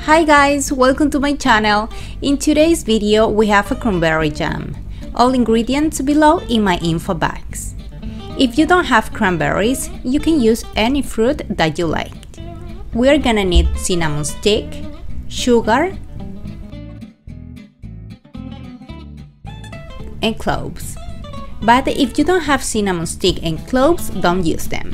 Hi guys, welcome to my channel. In today's video we have a cranberry jam. All ingredients below in my info box. If you don't have cranberries, you can use any fruit that you like. We're gonna need cinnamon stick, sugar, and cloves. But if you don't have cinnamon stick and cloves, don't use them.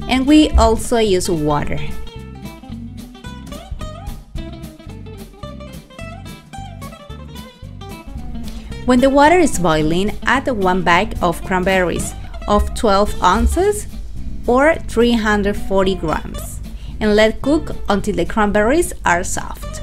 And we also use water. When the water is boiling, add 1 bag of cranberries of 12 ounces or 340 grams and let cook until the cranberries are soft.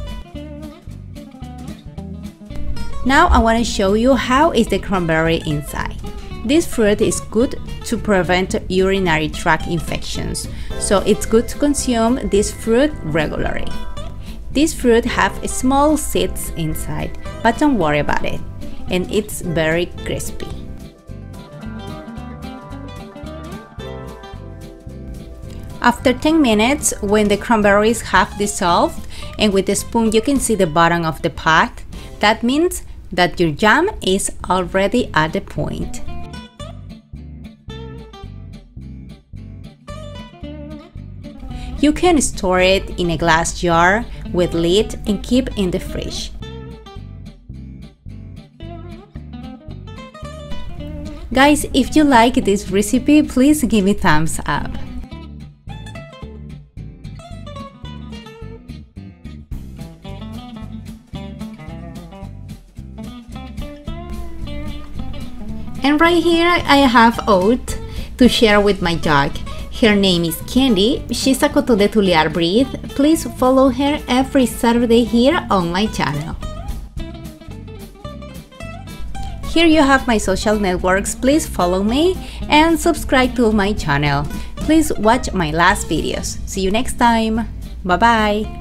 Now I want to show you how is the cranberry inside. This fruit is good to prevent urinary tract infections, so it's good to consume this fruit regularly. This fruit have small seeds inside, but don't worry about it, and it's very crispy. After 10 minutes, when the cranberries have dissolved and with a spoon you can see the bottom of the pot, that means that your jam is already at the point. You can store it in a glass jar with lid and keep in the fridge. Guys, if you like this recipe, please give me thumbs up. And right here I have oat to share with my dog. Her name is Candy. She's a Coton de Tulear breed. Please follow her every Saturday here on my channel. Here you have my social networks. Please follow me and subscribe to my channel. Please watch my last videos. See you next time. Bye bye.